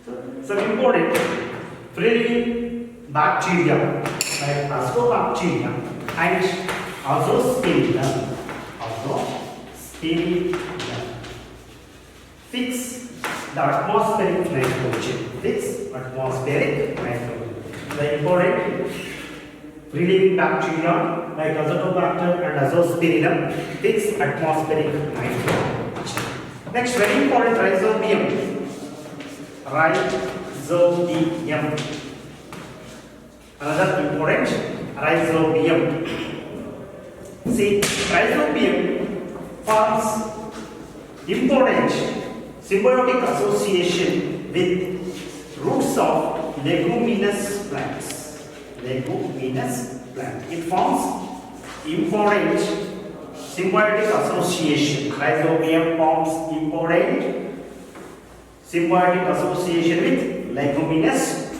Some important free bacteria like Bacteria and Azospirillum. Fix the atmospheric nitrogen. Fix atmospheric nitrogen. The important free living bacteria like Azotobacter and Azospirillum fix atmospheric nitrogen. Next, very important, rhizobium. Rhizobium. Another important, rhizobium. See, rhizobium forms important symbiotic association with roots of leguminous plants. Leguminous plant. It forms important symbiotic association. Rhizobium forms important symbiotic association with leguminous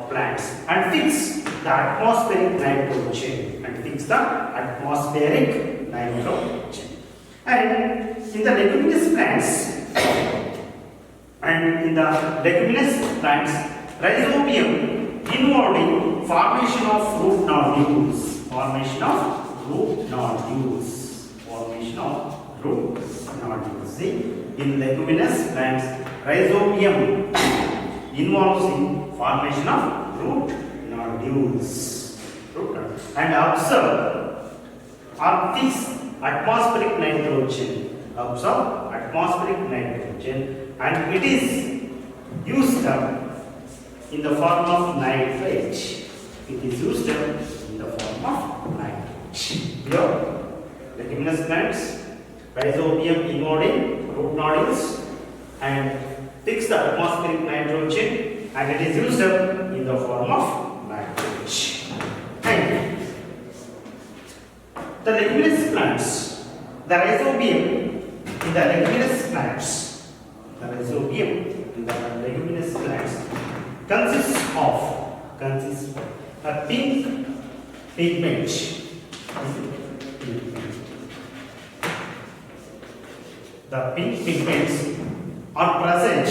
plants and fix the atmospheric nitrogen. And in the leguminous plants, rhizobium involved in formation of root nodules. See, in leguminous plants, rhizobium involves in formation of root nodules. And observe or fix atmospheric nitrogen. And it is used in the form of nitrate. Here, leguminous plants, rhizobium involved in root nodules and fix the atmospheric nitrogen, and it is used in the form of nitrate. And the leguminous plants, the rhizobium in the leguminous plants, consists of a pink pigment. The pink pigments are present.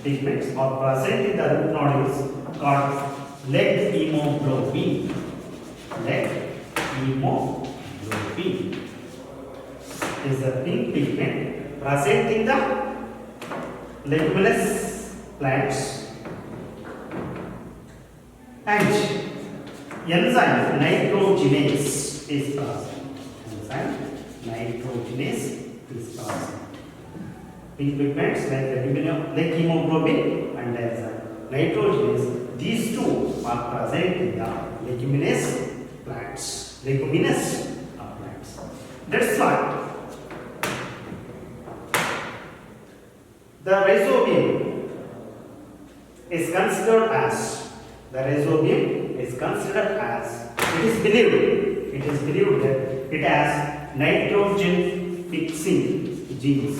In the root nodules called leg hemoglobin. Is a pink pigment present in the leguminous plants, and enzyme nitrogenase is present. Pink pigments like leg hemoglobin and enzyme nitrogenase, these two are present in the leguminous plants. That's why the rhizobium is considered as, it is believed that it has nitrogen fixing genes.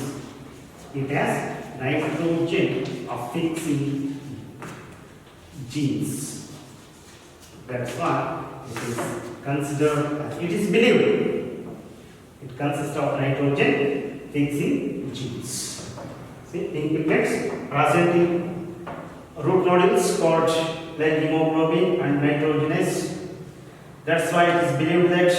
That's why it is considered as, it is believed it consists of nitrogen fixing genes. See, pink pigments present in root nodules called like hemoglobin and nitrogenase. That's why it is believed that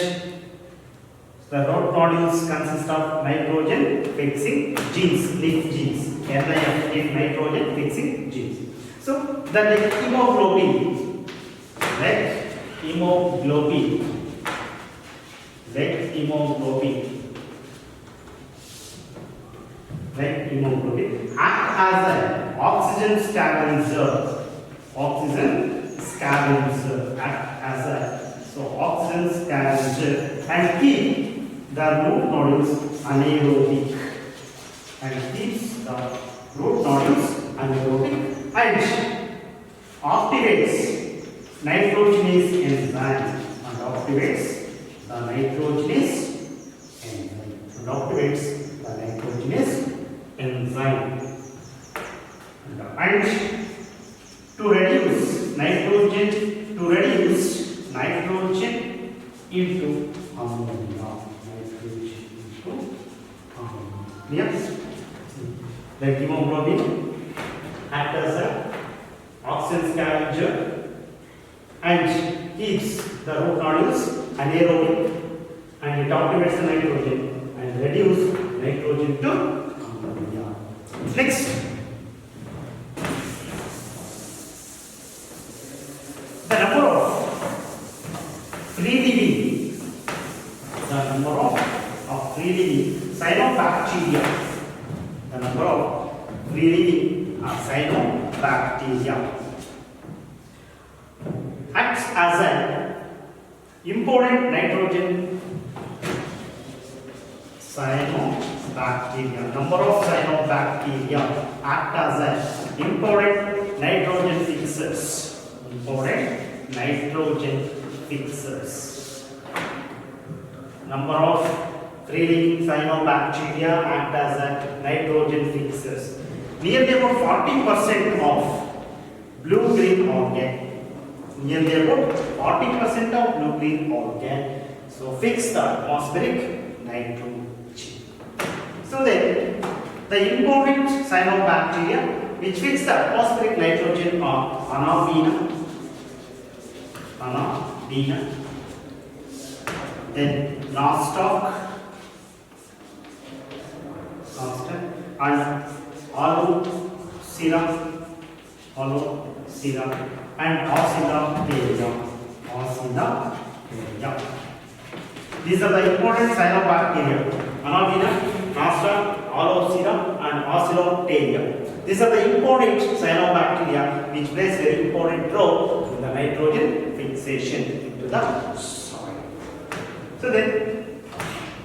the root nodules consist of nitrogen fixing genes, leaf genes, NIF, nitrogen fixing genes. So the hemoglobin, act as an oxygen scavenger. And keep the root nodules anaerobic. And activates nitrogenase enzyme. And to reduce nitrogen into ammonia. Yes. Like hemoglobin temperature and keeps the root nodules anaerobic, and it activates the nitrogen and reduce nitrogen to ammonia. Next, the number of free living cyanobacteria. The number of free living cyanobacteria acts as an important nitrogen cyanobacteria. Number of cyanobacteria act as an important nitrogen fixers. Important nitrogen fixers. Number of free living cyanobacteria act as a nitrogen fixers. Nearly about 40% of blue-green algae. Nearly about 40% of blue-green algae. So fix the atmospheric nitrogen. So then, the important cyanobacteria which fix the atmospheric nitrogen are Anabina, then Nostoc, and Alucira, and Oscillatoria. These are the important cyanobacteria: Anabina, Nostoc, Alucira, and Oscillatoria. These are the important cyanobacteria which plays very important role in the nitrogen fixation into the soil. So then,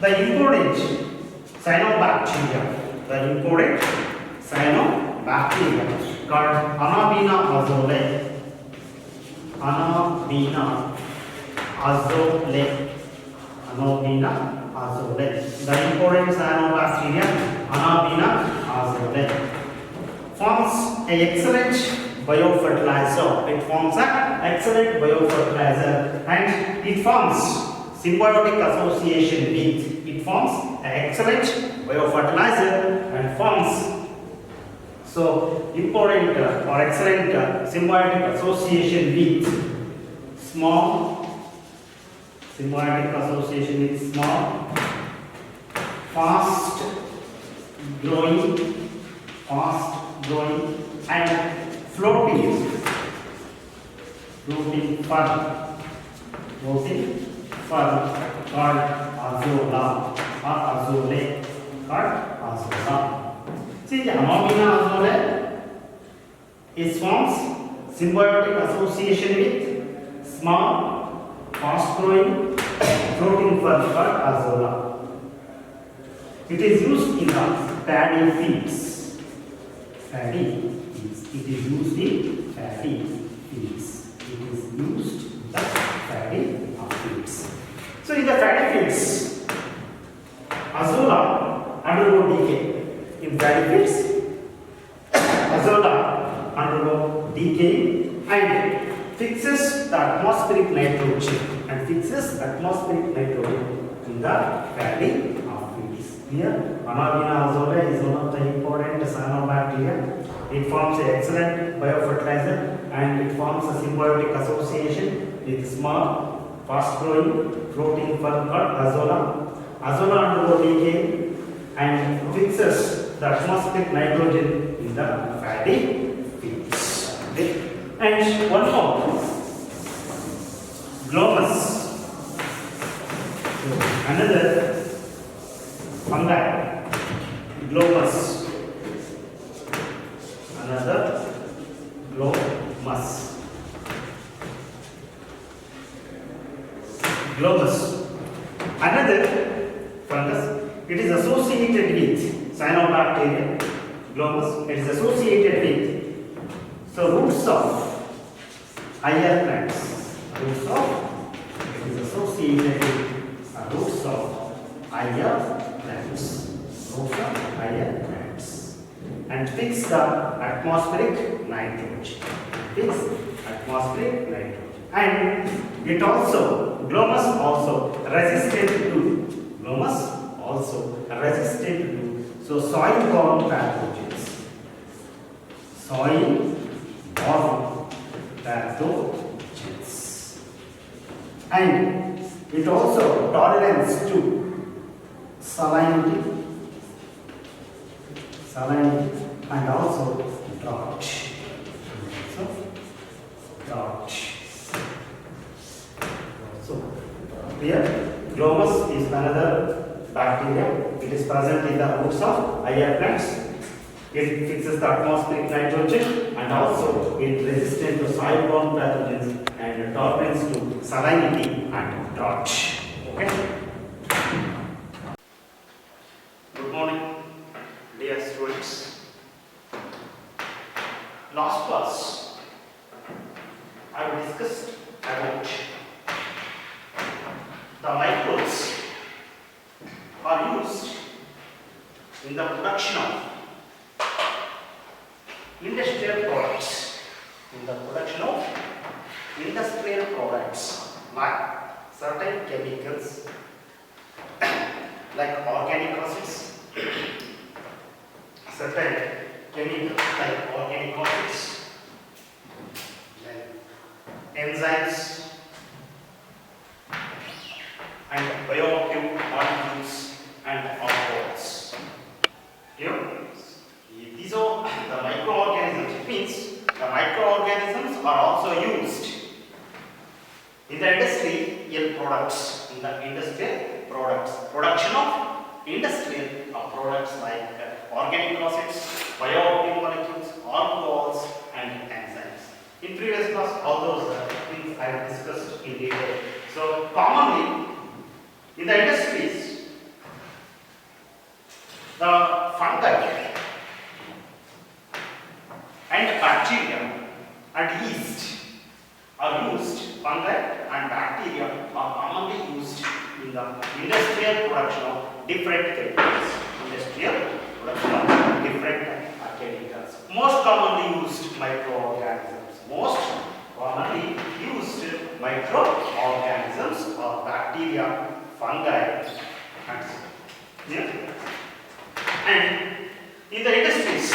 the important cyanobacteria called Anabina azole. The important cyanobacteria Anabina azole forms an excellent biofertilizer. It forms an excellent biofertilizer and it forms symbiotic association with. It forms an excellent biofertilizer and forms important or excellent symbiotic association with small fast growing and floating fur called azola or azole. See, the Anabina azole forms symbiotic association with small, fast-growing, floating fur called azola. It is used in the paddy fields. It is used in paddy fields. So in the paddy fields, azola undergo decay. In paddy fields, azola undergo decay and fixes the atmospheric nitrogen in the paddy fields. Here, Anabina azole is one of the important cyanobacteria. It forms an excellent biofertilizer and it forms a symbiotic association with small, fast-growing, floating fur called azola. Azola undergo decay and fixes the atmospheric nitrogen in the paddy fields. Okay. And one more, glomus. So another fungi, glomus. Another glomus. Another fungus. It is associated with cyanobacteria. Glomus. It is associated with roots of higher plants. It is associated with roots of higher plants. And fix the atmospheric nitrogen. And it also, glomus also resistant to soil-borne pathogens. pathogens. And it also tolerance to salinity, and also drought. So, drought. So, here Glomus is another bacteria. It is present in the roots of higher plants. It fixes the atmospheric nitrogen and also it resistant to soil-borne pathogens and tolerance to salinity and drought. Okay. Good morning, dear students. Last class, I have discussed about the microbes are used in the production of industrial products. Like certain chemicals like organic acids, then enzymes and bioactive molecules and alcohols. These are the microorganisms. It means the microorganisms are also used in the industrial products, production of industrial products like organic acids, bioactive molecules, alcohols and enzymes. In previous class, all those things I have discussed in detail. So commonly in the industries, the fungi and bacteria and yeast are used. Fungi and bacteria are commonly used in the industrial production of different chemicals. Most commonly used microorganisms. Are bacteria, fungi, and so on. Yeah? And in the industries,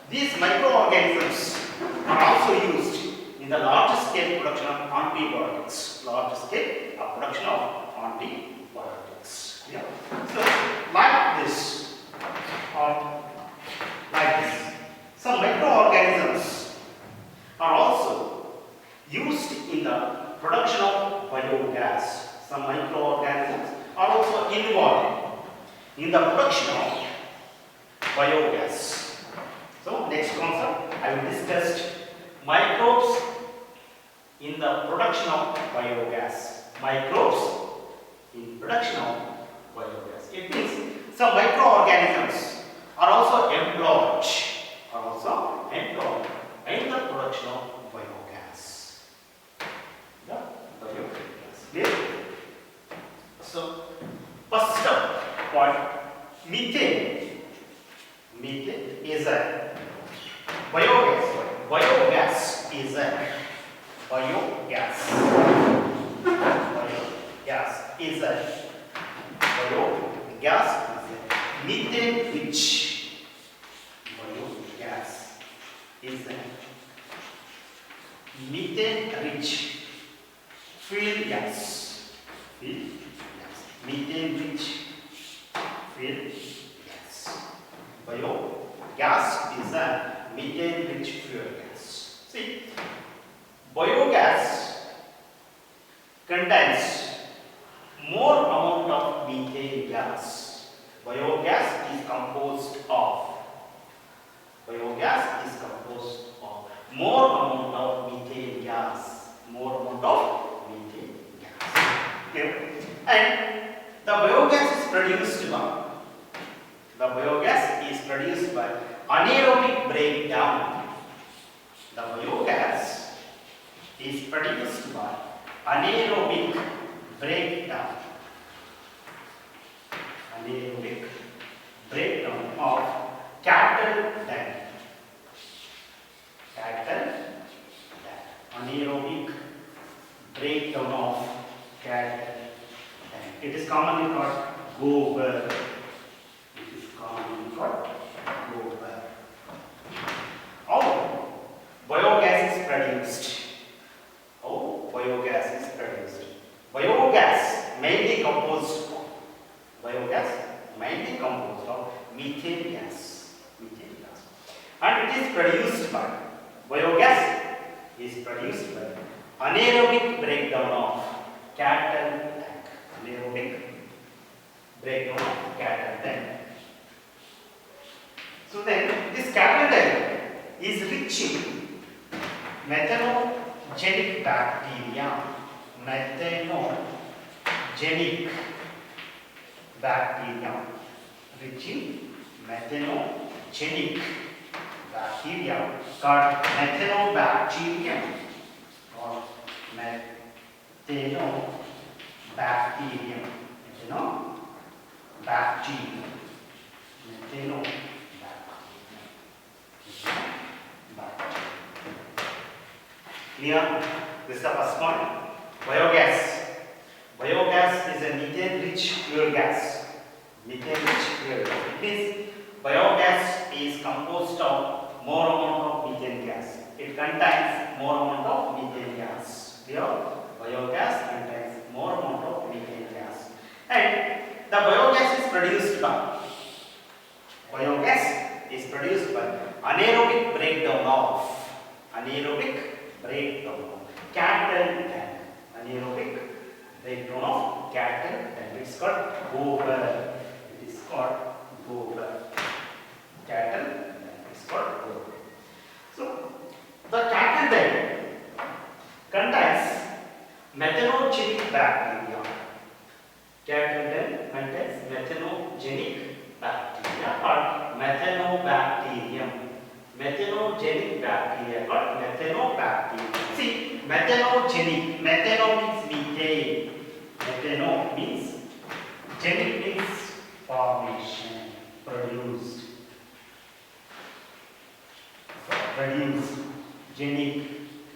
these microorganisms are also used in the large scale production of antibiotics. Yeah. So, like this, some microorganisms are also used in the production of biogas. Some microorganisms are also involved in the production of biogas. So, next concept I will discuss microbes in the production of biogas. It means some microorganisms are also employed in the production of biogas. Clear? So, first point, methane. Methane is a biogas. Biogas is a methane rich. Biogas is a methane rich fuel gas. Methane rich fuel gas. Biogas is a methane rich fuel gas. See, biogas contains more amount of methane gas. Biogas is composed of more amount of methane gas. Okay. And the biogas is produced by anaerobic breakdown. Anaerobic breakdown of cattle dung. Anaerobic breakdown of cattle dung. It is commonly called gobar. methane gas. Methane gas. And it is produced by, biogas is produced by anaerobic breakdown of cattle tank. Anaerobic breakdown of cattle tank. So then this cattle tank is rich in methanogenic bacteria. Methanogenic bacteria. Rich in methanogenic bacteria called methanobacterium or methanobacterium. Methanobacterium. Clear? This is the first point. Biogas. Biogas is a methane-rich fuel gas. Methane-rich fuel gas. It means biogas is composed of more amount of methane gas. It contains more amount of methane gas. Clear? Biogas contains more amount of methane gas. And the biogas is produced by anaerobic breakdown of cattle tank. Anaerobic breakdown of cattle tank. It's called gobar. It is called gobar. Cattle tank. It's called gobar. So the cattle tank contains methanogenic bacteria. Cattle tank contains methanogenic bacteria called methanobacterium. Methanogenic bacteria called methanobacterium. See, methanogenic. Methano means methane. Methano means, genic means formation, produced. Produce. Genic,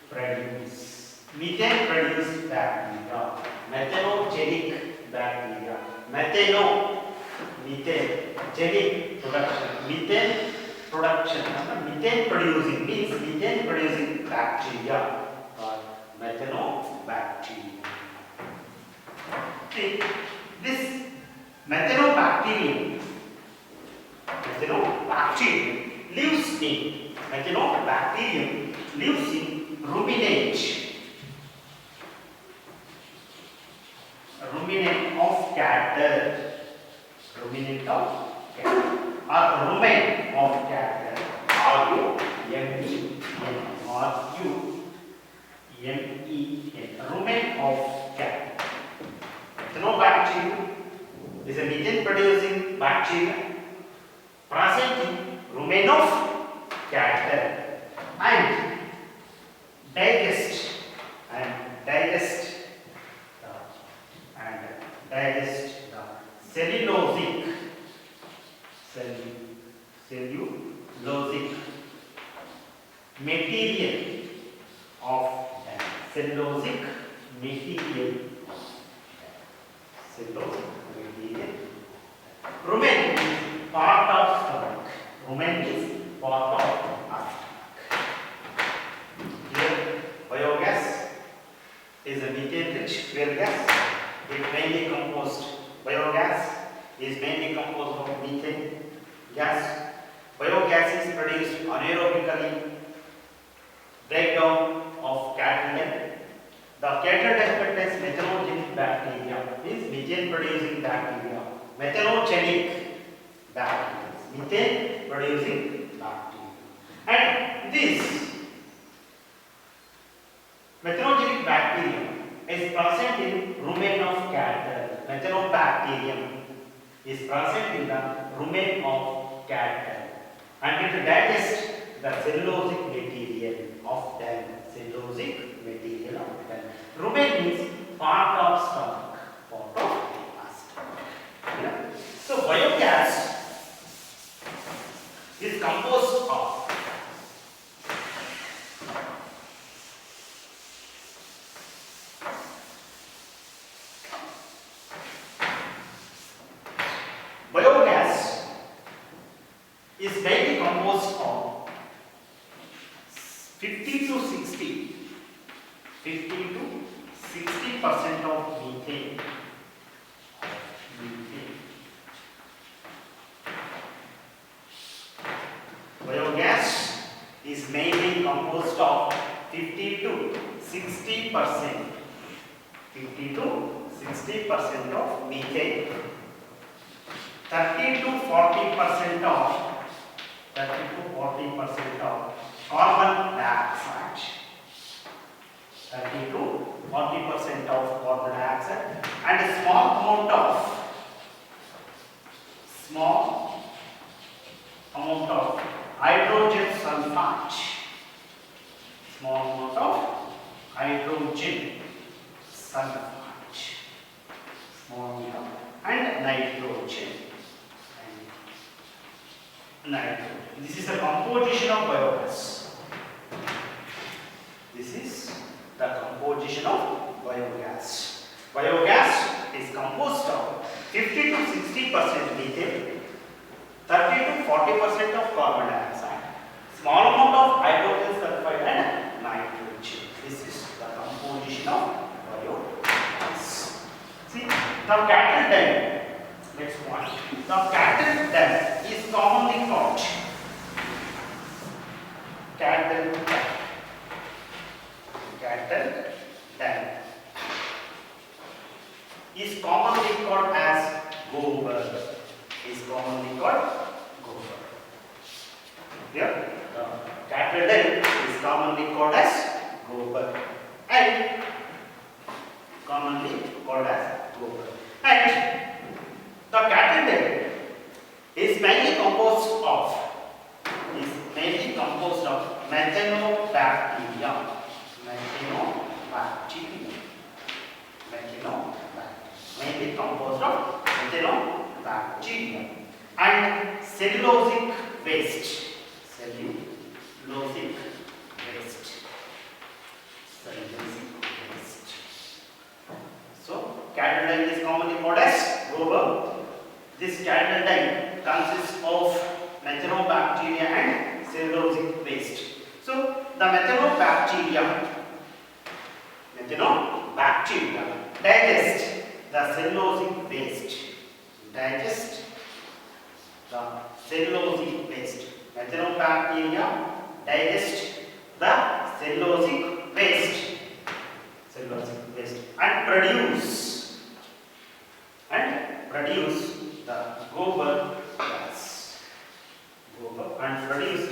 produce. Methane produced bacteria. Methanogenic bacteria. Methane, genic production. Methane production. Methane producing means methane producing bacteria called methanobacterium. See, this methanobacterium lives in ruminant of cattle. Ruminant of cattle. Or rumen of cattle. R-U-M-E-N. R-U-M-E-N. Rumen of cattle. Methanobacterium is a methane producing bacteria present in rumen of cattle and digest the cellulosic material of cellulosic material. Rumen is part of stomach. Rumen is part of stomach. Here, biogas is a methane-rich fuel gas. Biogas is mainly composed of methane gas. Biogas is produced anaerobically breakdown of cattle tank. The cattle tank contains methanogenic bacteria, means methane producing bacteria. Methanogenic bacteria, methane producing bacteria. And this methanogenic bacteria is present in rumen of cattle. Methanobacterium is present in the rumen of cattle and it digests the cellulosic material of them. Cellulosic material of them. Rumen means part of stomach. Part of stomach. Yeah. So biogas is composed of is mainly composed of 50 to 60% of methane. Biogas is mainly composed of 50 to 60%. 50 to 60% of methane, 30 to 40% of carbon dioxide, 30 to 40% of carbon dioxide, and a small amount of hydrogen sulfide, small amount of hydrogen sulfide, small amount, and nitrogen. This is the composition of biogas. This is the composition of biogas. Biogas is composed of 50 to 60% methane, 30 to 40% of carbon dioxide, small amount of hydrogen sulfide and nitrogen. This is the composition of biogas. See, the cattle dung. Next one. The cattle dung is commonly called cattle dung. Cattle dung is commonly called as gobar. Is commonly called gobar. Here, the cattle dung is commonly called as gobar and commonly called as gobar. And the cattle dung is mainly composed of methanobacteria. Mainly composed of methanobacteria and cellulosic waste. So, cattle dung is commonly called as gobar. This cattle dung consists of methanobacteria and cellulosic waste. So, the methanobacteria digest the cellulosic waste. Methanobacteria digest the cellulosic waste and produce the gobar gas. And produce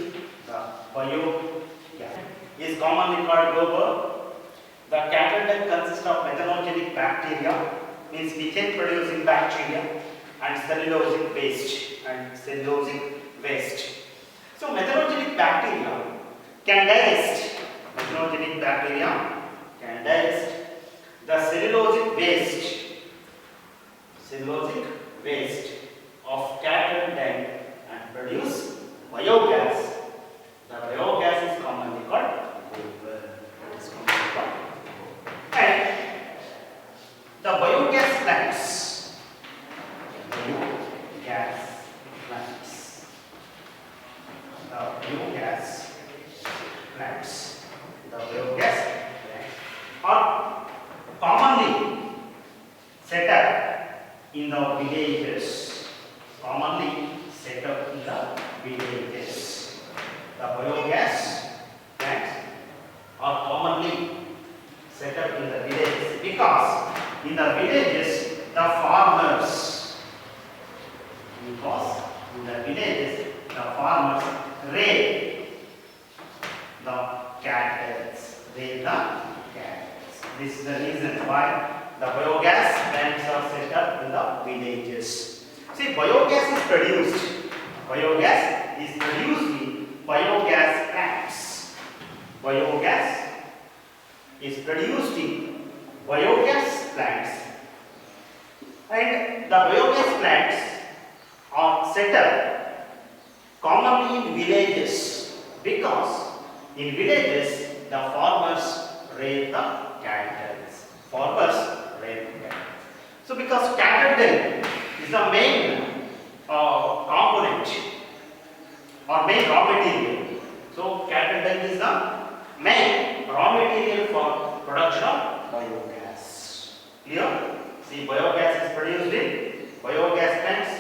the biogas. Is commonly called gobar. The cattle dung consists of methanogenic bacteria, means methane producing bacteria, and cellulosic waste. So methanogenic bacteria can digest the cellulosic waste of cattle dung and produce biogas. The biogas is commonly called gobar. And the biogas plants. Are commonly set up in the villages. The biogas plants are commonly set up in the villages because in the villages the farmers raise the cattle. This is the reason why the biogas plants are set up in the villages. See, biogas is produced in biogas plants. Biogas is produced in biogas plants, and the biogas plants are set up commonly in villages because in villages the farmers raise the cattle. So because cattle dung is the main component or main raw material. So cattle dung is the main raw material for production of biogas. Clear? See, biogas is produced in biogas plants.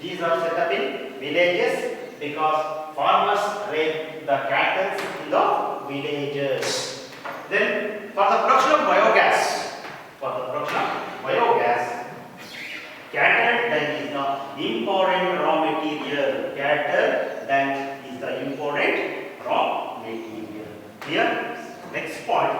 These are set up in villages because farmers raise the cattle in the villages. Then for the production of biogas, cattle dung is the important raw material. Cattle dung is the important raw material. Here, next point.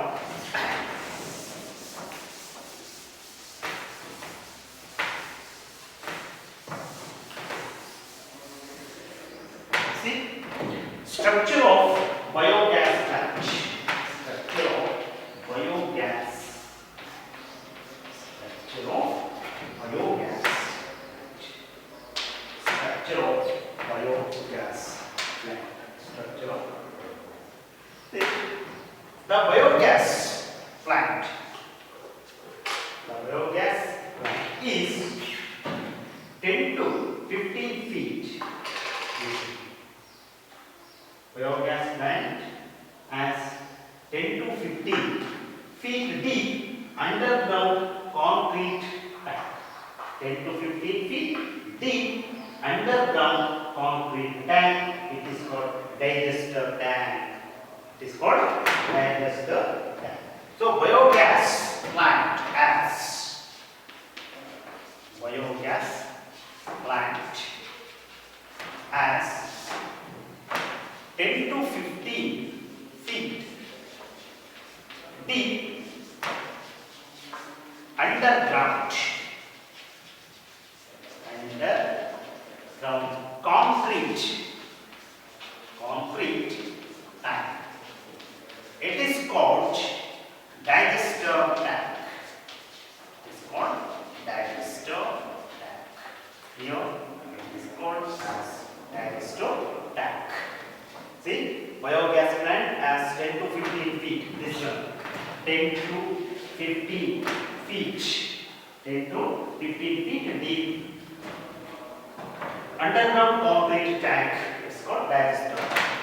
See, structure of biogas plant. Structure of biogas. Structure of biogas. Structure of biogas plant. Structure of. See, the biogas plant. The biogas plant is 10 to 15 feet. Biogas plant has 10 to 15 feet deep underground concrete tank. 10 to 15 feet deep underground concrete tank. It is called digester tank. It is called digester tank. So biogas plant has 10 to 15 feet deep underground concrete tank. It is called digester tank. It is called digester tank. Here it is called as digester tank. See, biogas plant has 10 to 15 feet. This one, 10 to 15 feet. 10 to 15 feet deep underground concrete tank. It's called digester.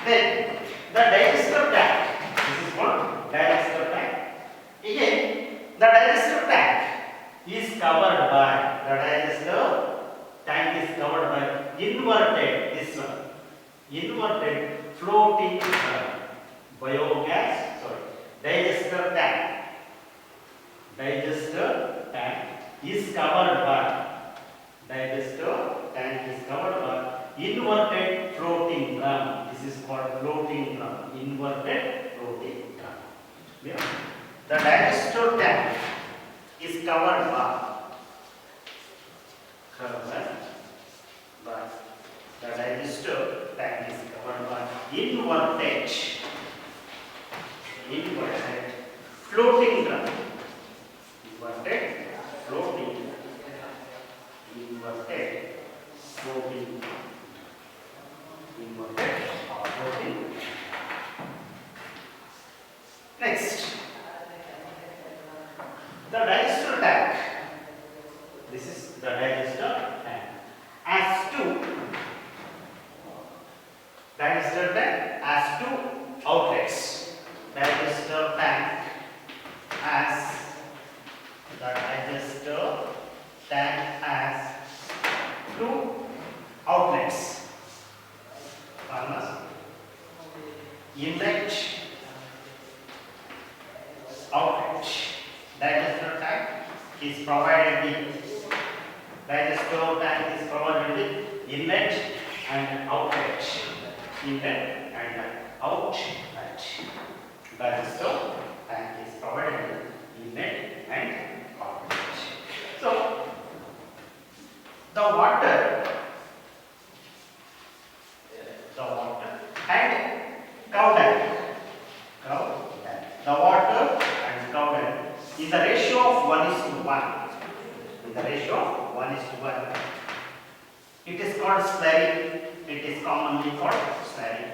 Then the digester tank. This is called digester tank. Again, the digester tank is covered by inverted. This one, inverted floating digester tank is covered by inverted floating drum. This is called floating drum. Inverted floating drum. Yeah. The digester tank is covered by the digester tank is covered by inverted floating drum. Inverted floating Next, the digester tank. This is the digester tank. Digester tank has two outlets. Digester tank has two outlets. Inlet, outlet. Digester tank is provided with inlet and outlet. Inlet and outlet. Digester tank is provided with inlet and outlet. So the water and cow dung. The water and cow dung is the ratio of 1:1. In the ratio of 1:1. It is called slurry. It is commonly called slurry.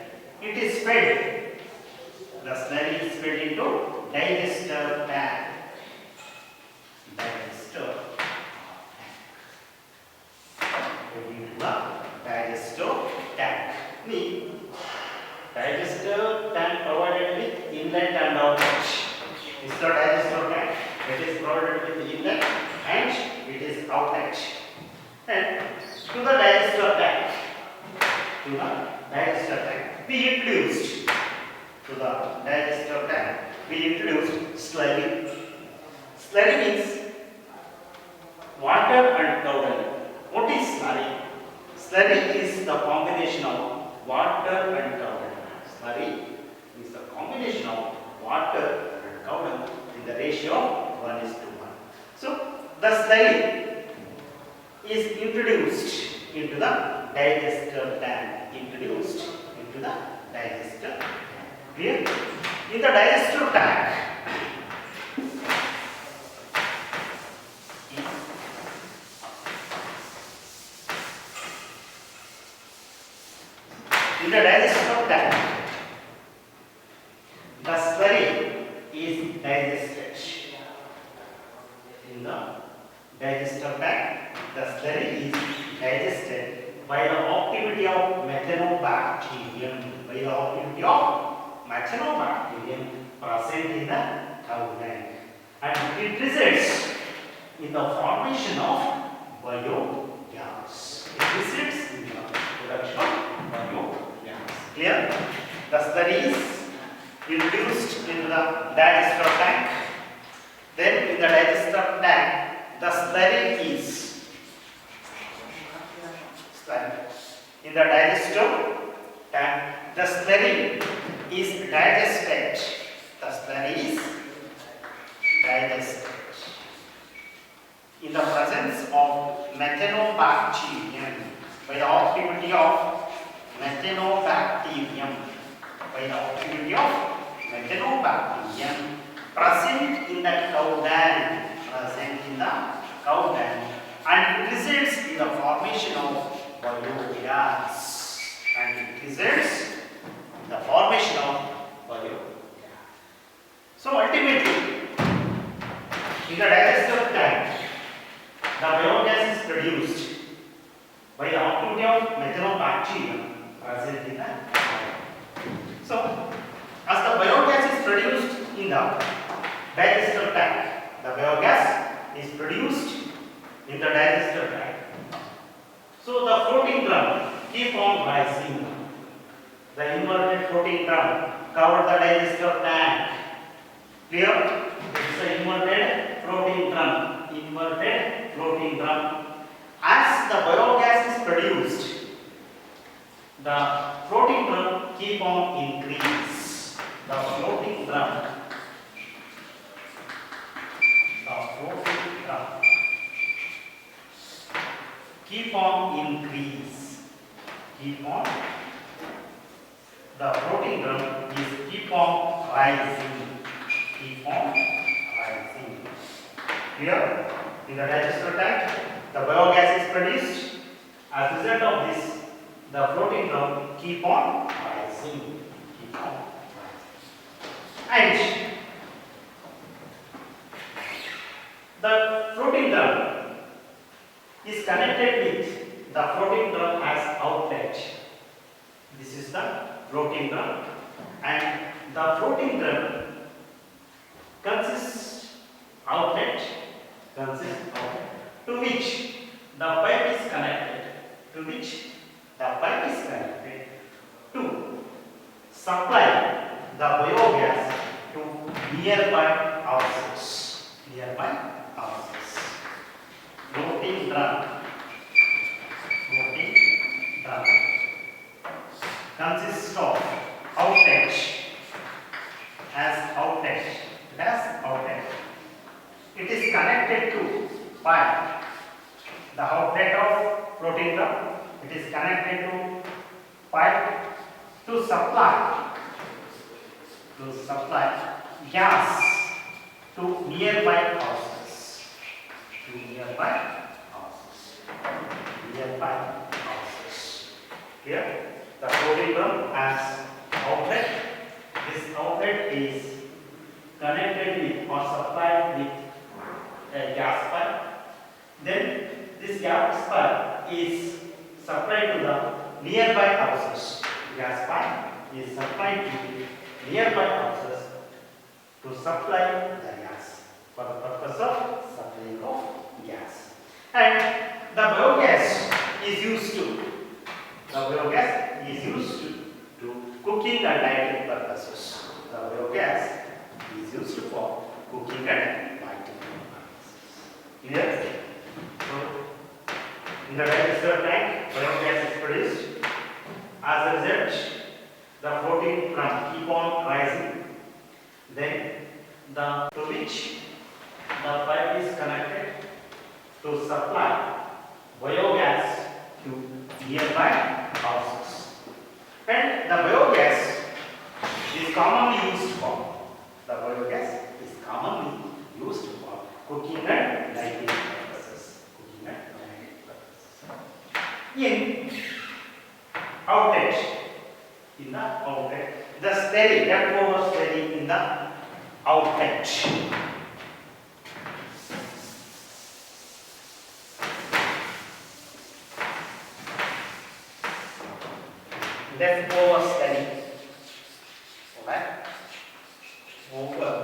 It is fed. The slurry is fed into digester tank. Digester tank. Digester tank provided with inlet and outlet. This is the digester tank. It is provided with inlet and it is outlet. And to the digester tank. we introduced to the digester tank, we introduced slurry. Slurry means water and powder. What is slurry? Slurry is the combination of water and powder. Slurry is the combination of water and powder in the ratio of 1:1. So the slurry is introduced into the digester tank. Introduced into the digester. Clear? In the digester tank, in the digester tank, the slurry is digested. In the digester tank, the slurry is digested by the activity of methanobacterium. By the activity of methanobacterium present in the cow tank, and it results in the formation of biogas. It results in the production of biogas. Clear? The slurry is introduced into the digester tank. Then in the digester tank, the slurry is in the digester tank. The slurry is digested. The slurry is digested in the presence of methanobacterium. By the activity of methanobacterium. By the activity of methanobacterium present in the cow dung. Present in the cow dung, and it results in the formation of biogas. And it results in the formation of biogas. So ultimately, in the digester tank, the biogas is produced by the activity of methanobacterium present in the cow. So, as the biogas is produced in the digester tank, the biogas is produced in the digester tank. So the floating drum keep on rising. The inverted floating drum cover the digester tank. Clear? This is the inverted floating drum. Inverted floating drum. As the biogas is produced, the floating drum keep on increase. The floating drum. Keep on increase. Keep on. The floating drum is keep on rising. Keep on rising. Here in the digester tank, the biogas is produced. As a result of this, the floating drum keep on rising. Keep on rising. And the floating drum is connected with the floating drum as outlet. This is the floating drum, and the floating drum consists outlet to which the pipe is connected. To which the pipe is connected to supply the biogas to nearby houses. Nearby houses. Floating drum consists of outlet as outlet. It is connected to pipe. The outlet of floating drum, it is connected to pipe to supply gas to nearby houses. Here, the floating drum as outlet. This outlet is connected with or supplied with a gas pipe. Then this gas pipe is supplied to the nearby houses. Gas pipe is supplied to nearby houses to supply the gas for the purpose of supplying of gas. And the biogas is used to cook cooking and lighting purposes. The biogas is used for cooking and lighting purposes. Clear? So, in the digester tank, biogas is produced. As a result, the protein can keep on rising. Then, to which the pipe is connected to supply biogas to nearby houses. And the biogas is commonly used for cooking and lighting purposes. In outlet, the slurry, leftover slurry in the outlet. Leftover slurry, alright, over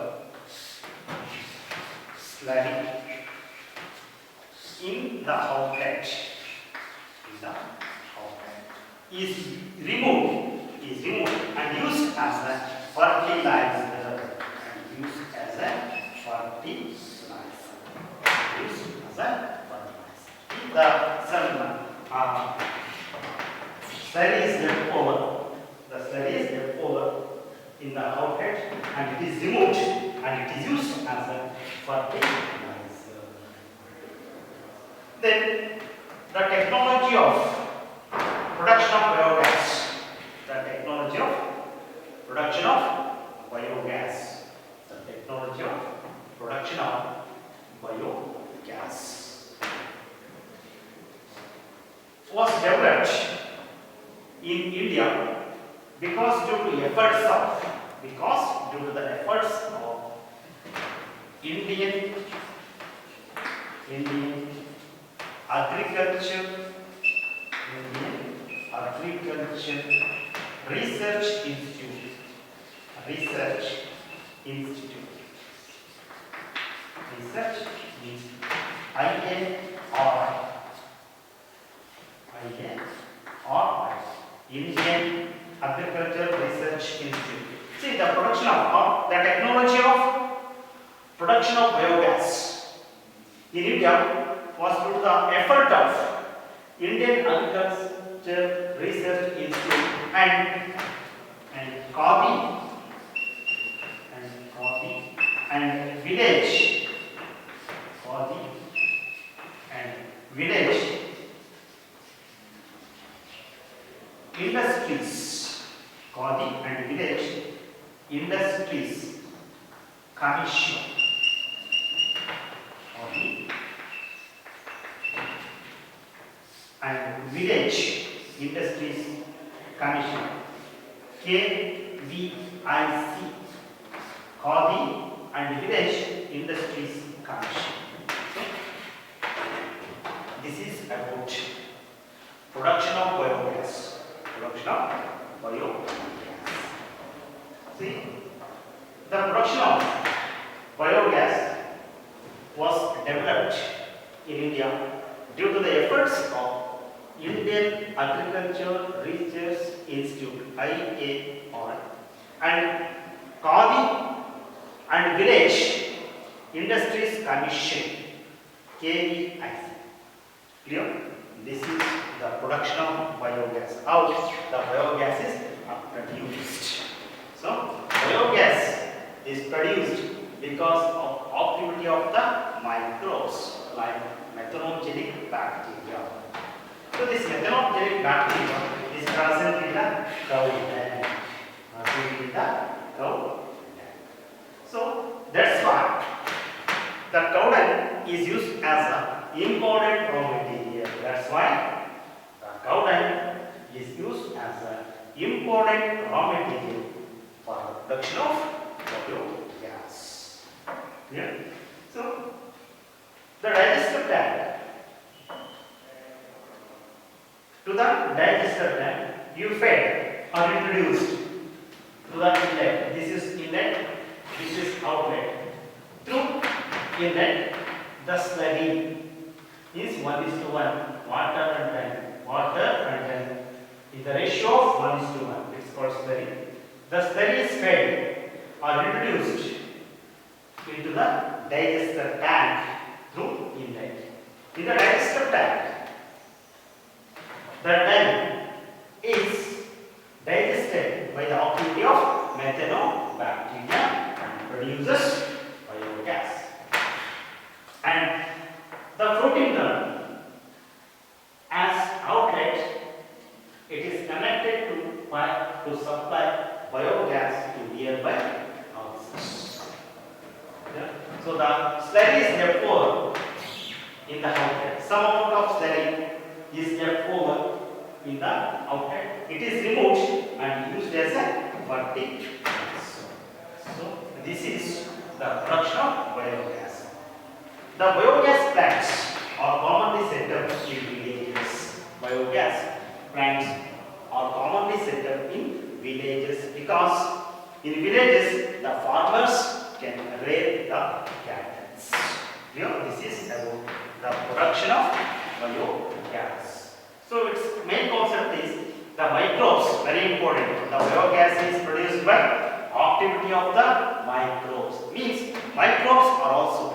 slurry in the outlet, is removed and used as a fertilizer. The slurry is left over in the outlet and it is removed and it is used as a fertilizer. Then the technology of production of biogas. Was developed in India because due to the efforts of Indian agriculture research institute Indian Agriculture Research Institute. See, the technology of production of biogas in India was due to the effort of Indian Agriculture Research Institute and coffee and village industries commission and village industries commission KVIC, Khadi and Village Industries Commission. This is about production of biogas. See, the production of biogas was developed in India due to the efforts of Indian Agriculture Research Institute (IAR) and Khadi and Village Industries Commission (KVIC). Clear? This is the production of biogas. How the biogas is produced. So, biogas is produced because of activity of the microbes like methanogenic bacteria. So, this methanogenic bacteria is present in the cow dung. So, that's why the cow dung is used as an important raw material. That's why the cow dung is used as an important raw material for the production of biogas. Yeah. So, the digester tank. To the digester tank, you fed or introduced to the inlet. This is inlet, this is outlet. Through inlet, the slurry is 1:1. Water and 10 is the ratio of 1:1. It's called slurry. The slurry is fed or introduced into the digester tank through inlet. In the digester tank, the dye is digested by the activity of methanobacteria and produces biogas. And the protein gland as outlet, it is connected to pipe to supply biogas to nearby houses. Yeah. So the slurry is left over in the outlet. Some amount of slurry is left over in the outlet. It is removed and used as a fertilizer. So this is the production of biogas. The biogas plants are commonly set up in villages. Biogas plants are commonly set up in villages because in villages the farmers can rear the cattle. Here this is about the production of biogas. So its main concept is the microbes, very important. The biogas is produced by activity of the microbes. Means microbes are also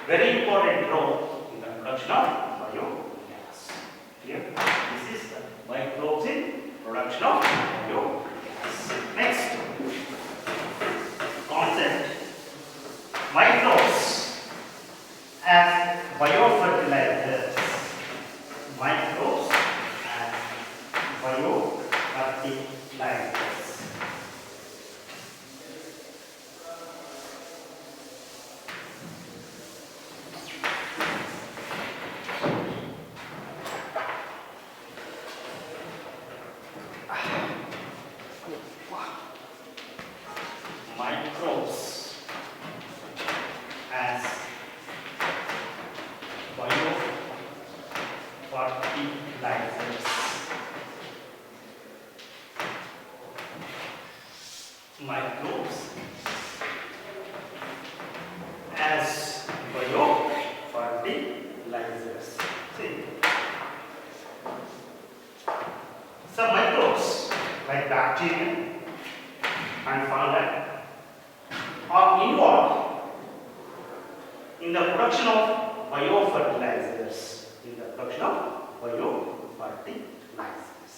very important role in the production of biogas. Here this is the microbes in production of biogas. Next concept, microbes as biofertilizers. Microbes as biofertilizers. Microbes as biofertilizers. Microbes as biofertilizers. See, some microbes like bacteria and fungi are involved in the production of biofertilizers. In the production of biofertilizers.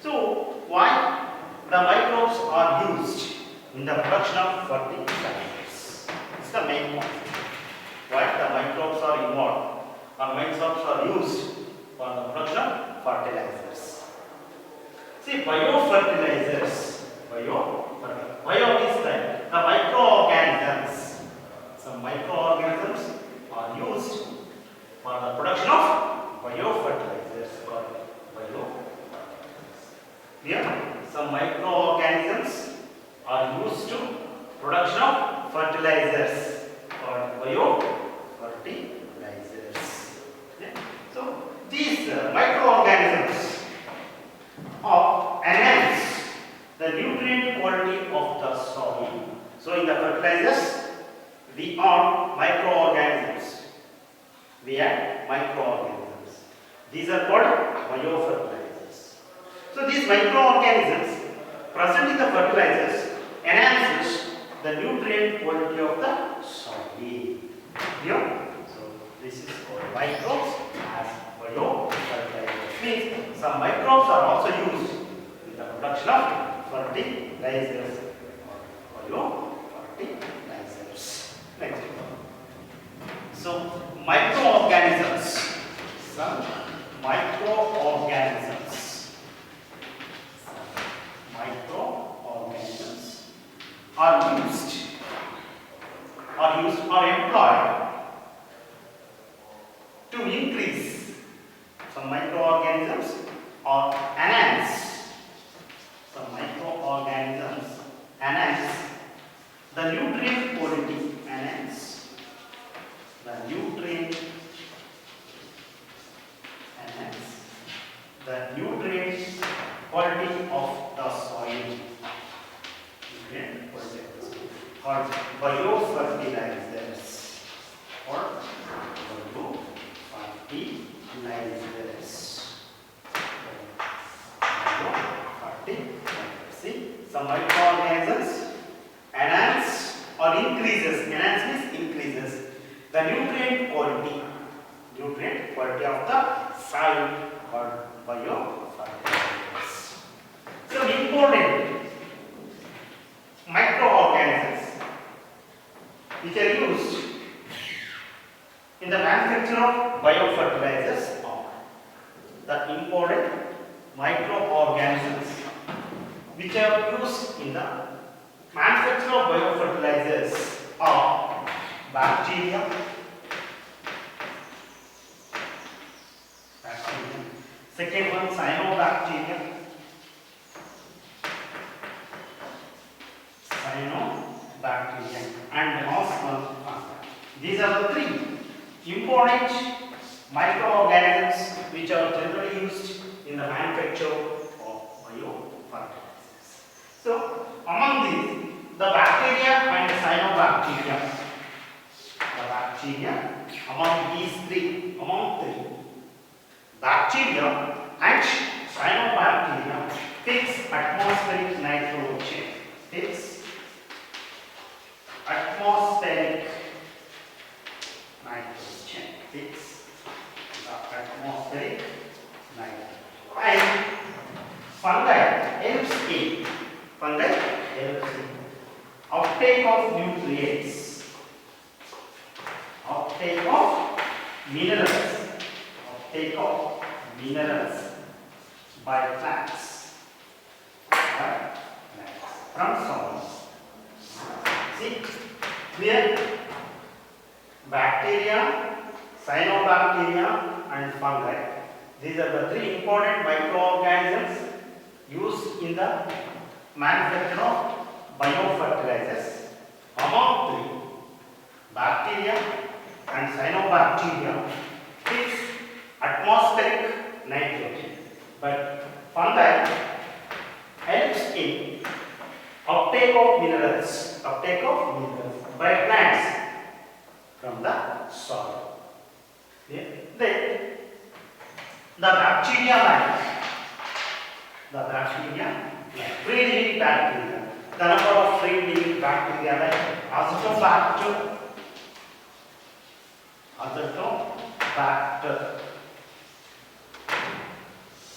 So, why the microbes are used in the production of fertilizers? It's the main point. Why the microbes are involved or microbes are used for the production of fertilizers? See, biofertilizers. Bio is like the microorganisms. Some microorganisms are used for the production of biofertilizers or Here, some microorganisms are used to production of fertilizers or biofertilizers. Yeah. So these microorganisms enhance the nutrient quality of the soil. So in the fertilizers, we are microorganisms. We are microorganisms. These are called biofertilizers. So these microorganisms present in the fertilizers enhances the nutrient quality of the soil. Here, so this is called microbes as biofertilizers. Means some microbes are also used in the production of fertilizers or biofertilizers. Next. So microorganisms. Some microorganisms. Microorganisms are used or employed to increase. Some microorganisms or enhance. Some microorganisms enhance the nutrient quality. Enhance the nutrient. Enhance the nutrient quality of the soil. Nutrient quality of the soil. Called biofertilizers or biofertilizers. See, some microorganisms enhance or increases, enhance means increases the nutrient quality of the soil or biofertilizers. So important microorganisms which are used in the manufacture of biofertilizers are the important microorganisms which are used in the manufacture of biofertilizers are bacteria, second one cyanobacteria, and last one fungi. These are the three important microorganisms which are generally used in the manufacture of biofertilizers. So, among these, the bacteria and cyanobacteria, among three, bacteria and cyanobacteria fix atmospheric nitrogen, and fungi helps in uptake of nutrients, uptake of minerals by plants from soil. See here, bacteria, cyanobacteria and fungi. These are the three important microorganisms used in the manufacture of biofertilizers. Among three, bacteria and cyanobacteria fix atmospheric nitrogen, but fungi helps in uptake of minerals by plants from the soil. Yeah. Then the bacteria free living bacteria. The number of free living bacteria like azotobacter,